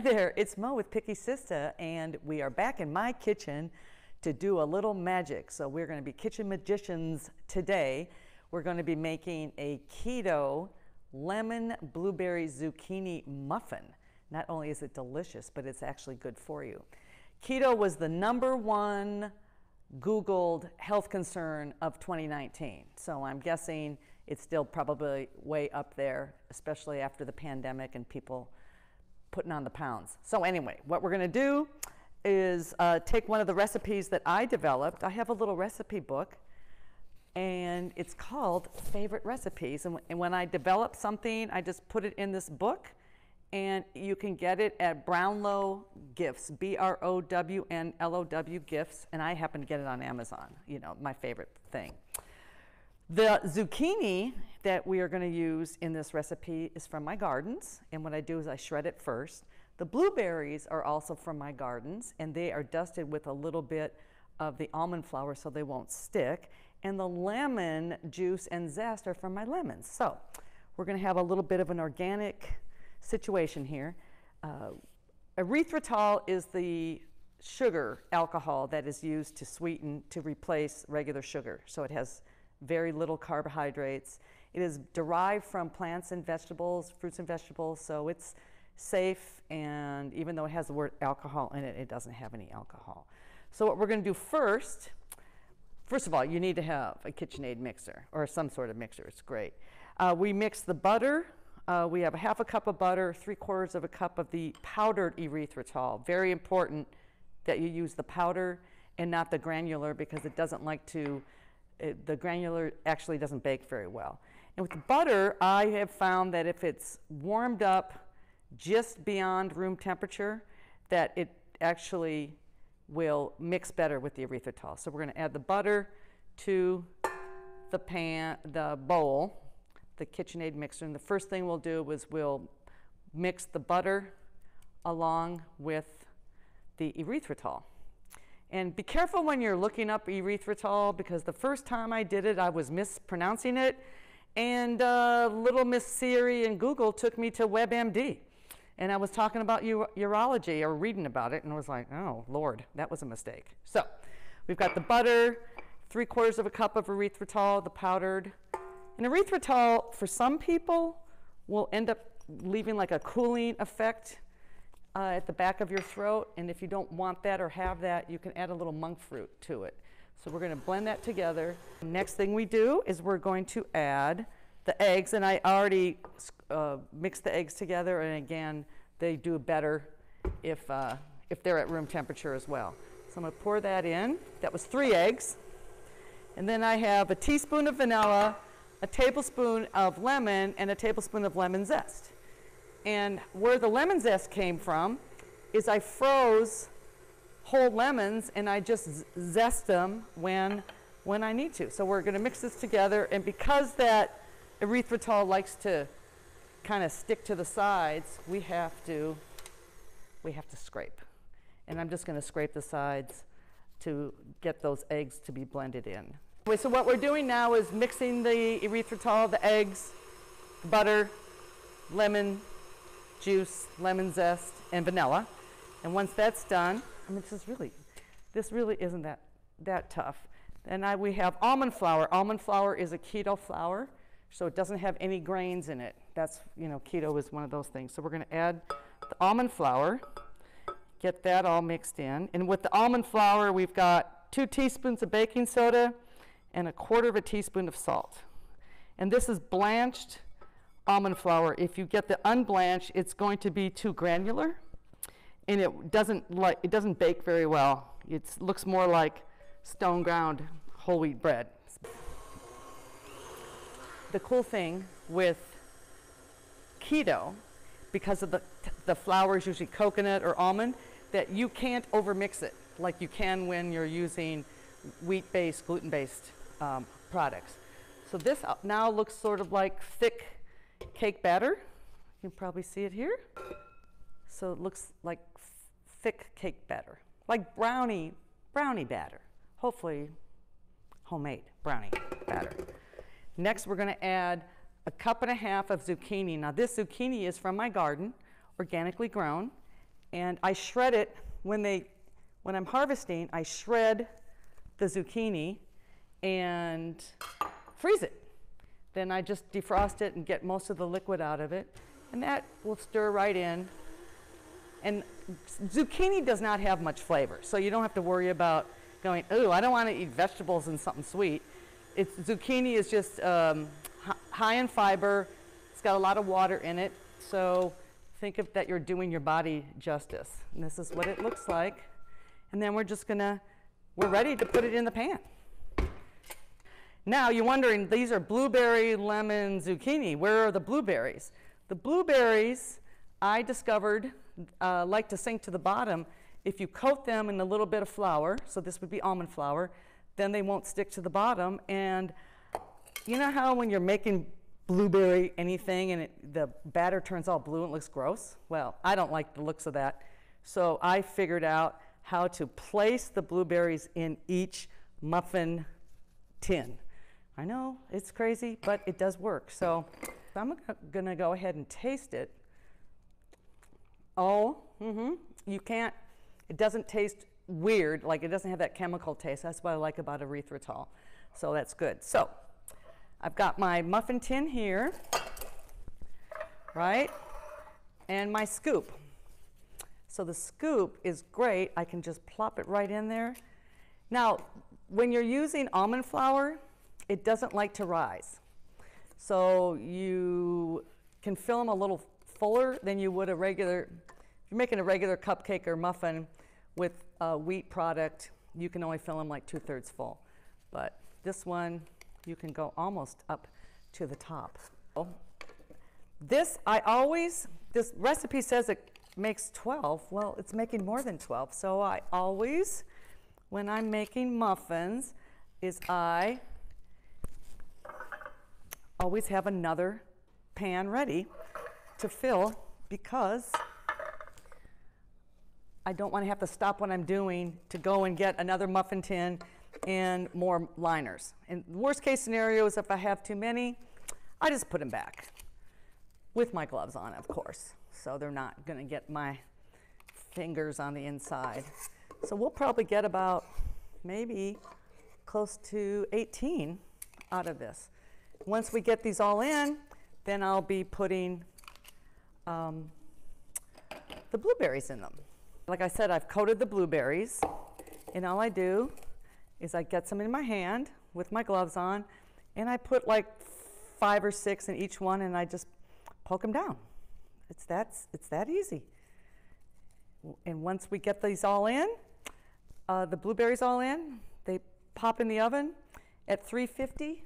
there, it's Mo with Picky Sista, and we are back in my kitchen to do a little magic. So we're going to be kitchen magicians today. We're going to be making a keto lemon blueberry zucchini muffin. Not only is it delicious, but it's actually good for you. Keto was the #1 Googled health concern of 2019. So I'm guessing it's still probably way up there, especially after the pandemic and people putting on the pounds. So anyway, what we're going to do is take one of the recipes that I developed. I have a little recipe book, and it's called Favorite Recipes. And when I develop something, I just put it in this book, and you can get it at Brownlow Gifts, BROWNLOW Gifts, and I happen to get it on Amazon, you know, my favorite thing. The zucchini that we are going to use in this recipe is from my gardens, and what I do is I shred it first. The blueberries are also from my gardens, and they are dusted with a little bit of the almond flour so they won't stick, and the lemon juice and zest are from my lemons. So we're going to have a little bit of an organic situation here. Erythritol is the sugar alcohol that is used to sweeten, to replace regular sugar. So it has very little carbohydrates. It is derived from plants and vegetables, fruits and vegetables, so it's safe, and even though it has the word alcohol in it, it doesn't have any alcohol. So what we're going to do first of all, you need to have a KitchenAid mixer or some sort of mixer. It's great. We mix the butter. We have 1/2 cup of butter, 3/4 of a cup of the powdered erythritol. Very important that you use the powder and not the granular, because it doesn't like to, the granular actually doesn't bake very well. And with the butter, I have found that if it's warmed up just beyond room temperature, that it actually will mix better with the erythritol. So we're going to add the butter to the pan, the bowl, the KitchenAid mixer, and the first thing we'll do is we'll mix the butter along with the erythritol. And be careful when you're looking up erythritol, because the first time I did it, I was mispronouncing it, and little Miss Siri in Google took me to WebMD. And I was talking about urology, or reading about it, and I was like, oh, Lord, that was a mistake. So we've got the butter, 3/4 of a cup of erythritol, the powdered. And erythritol, for some people, will end up leaving like a cooling effect at the back of your throat. And if you don't want that or have that, you can add a little monk fruit to it. So we're going to blend that together. Next thing we do is we're going to add the eggs, and I already mixed the eggs together, and again, they do better if they're at room temperature as well. So I'm going to pour that in. That was 3 eggs. And then I have a teaspoon of vanilla, a tablespoon of lemon, and a tablespoon of lemon zest. And where the lemon zest came from is I froze whole lemons, and I just zest them when I need to. So we're going to mix this together, and because that erythritol likes to kind of stick to the sides, we have to scrape. And I'm just going to scrape the sides to get those eggs to be blended in. Okay, so what we're doing now is mixing the erythritol, the eggs, the butter, lemon juice, lemon zest, and vanilla. And once that's done, I mean, this really isn't that tough. And we have almond flour. Almond flour is a keto flour, so it doesn't have any grains in it. That's, you know, keto is one of those things. So we're going to add the almond flour, get that all mixed in. And with the almond flour, we've got 2 teaspoons of baking soda and 1/4 teaspoon of salt. And this is blanched almond flour. If you get the unblanched, it's going to be too granular, and it doesn't bake very well. It looks more like stone ground whole wheat bread. The cool thing with keto, because of the flour is usually coconut or almond, that you can't overmix it like you can when you're using wheat-based, gluten-based products. So this now looks sort of like thick cake batter. You can probably see it here. So it looks like thick cake batter, like brownie batter. Hopefully homemade brownie batter. Next, we're going to add 1.5 cups of zucchini. Now this zucchini is from my garden, organically grown, And I shred it when I'm harvesting, I shred the zucchini and freeze it. Then I just defrost it and get most of the liquid out of it, and that will stir right in. And zucchini does not have much flavor, so you don't have to worry about going, ooh, I don't want to eat vegetables and something sweet. Zucchini is just high in fiber. It's got a lot of water in it, so think of that you're doing your body justice. And this is what it looks like. And then we're ready to put it in the pan. Now you're wondering, these are blueberry, lemon, zucchini. Where are the blueberries? The blueberries, I discovered, like to sink to the bottom. If you coat them in a little bit of flour, so this would be almond flour, then they won't stick to the bottom. And you know how when you're making blueberry anything and the batter turns all blue and looks gross? Well, I don't like the looks of that. So I figured out how to place the blueberries in each muffin tin. I know it's crazy, but it does work. So I'm gonna go ahead and taste it. Oh, you can't, it doesn't taste weird, like it doesn't have that chemical taste. That's what I like about erythritol. So that's good. So I've got my muffin tin here, right? And my scoop. So the scoop is great. I can just plop it right in there. Now, when you're using almond flour, it doesn't like to rise. So you can fill them a little fuller than you would if you're making a regular cupcake or muffin with a wheat product, you can only fill them like 2/3 full. But this one, you can go almost up to the top. This recipe says it makes 12. Well, it's making more than 12. So I always, when I'm making muffins, I always have another pan ready to fill, because I don't want to have to stop what I'm doing to go and get another muffin tin and more liners. And the worst case scenario is if I have too many, I just put them back with my gloves on, of course, so they're not going to get my fingers on the inside. So we'll probably get about maybe close to 18 out of this. Once we get these all in, then I'll be putting the blueberries in them. Like I said, I've coated the blueberries, and all I do is I get some in my hand with my gloves on, and I put like 5 or 6 in each one, and I just poke them down. It's that easy. And once we get these all in, the blueberries all in, they pop in the oven at 350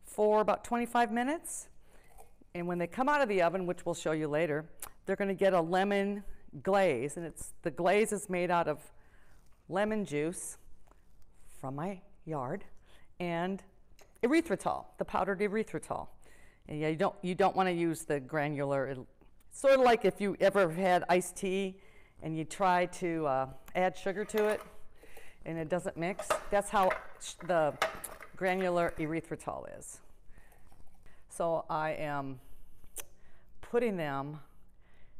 for about 25 minutes. And when they come out of the oven, which we'll show you later, they're going to get a lemon glaze, and the glaze is made out of lemon juice from my yard and erythritol, the powdered erythritol. And yeah, you don't want to use the granular. It's sort of like if you ever had iced tea and you try to add sugar to it and it doesn't mix. That's how the granular erythritol is. So I am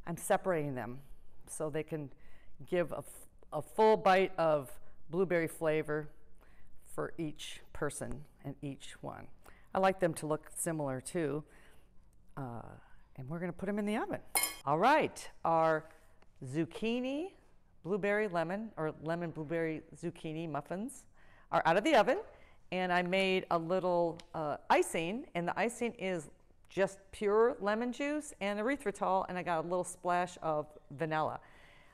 I'm separating them so they can give a full bite of blueberry flavor for each person and each one. I like them to look similar too. And we're going to put them in the oven. All right, our zucchini, blueberry, lemon, or lemon blueberry zucchini muffins are out of the oven. And I made a little icing, and the icing is just pure lemon juice and erythritol, and I got a little splash of vanilla.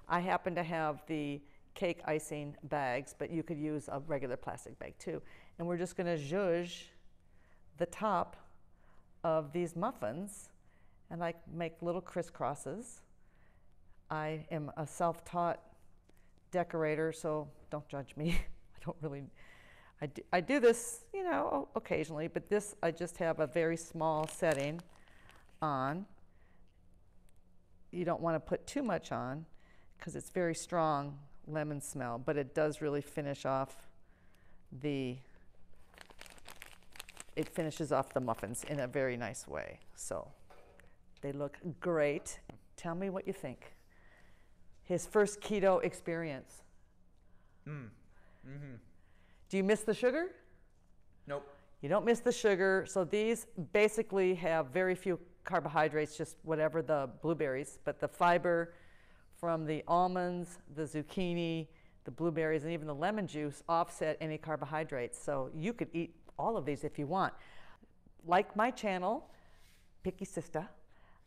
I happen to have the cake icing bags, but you could use a regular plastic bag too. And we're just going to zhuzh the top of these muffins, and I make little crisscrosses. I am a self-taught decorator, so don't judge me. I do this, you know, occasionally, but this I just have a very small setting on. You don't want to put too much on because it's very strong lemon smell, but it does really finish off it finishes off the muffins in a very nice way. So they look great. Tell me what you think. his first keto experience. Do you miss the sugar? Nope. You don't miss the sugar. So these basically have very few carbohydrates, just whatever the blueberries, but the fiber from the almonds, the zucchini, the blueberries, and even the lemon juice offset any carbohydrates. So you could eat all of these if you want. Like my channel, Picky Sista,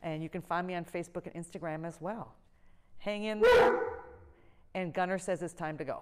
and you can find me on Facebook and Instagram as well. Hang in there, and Gunnar says it's time to go.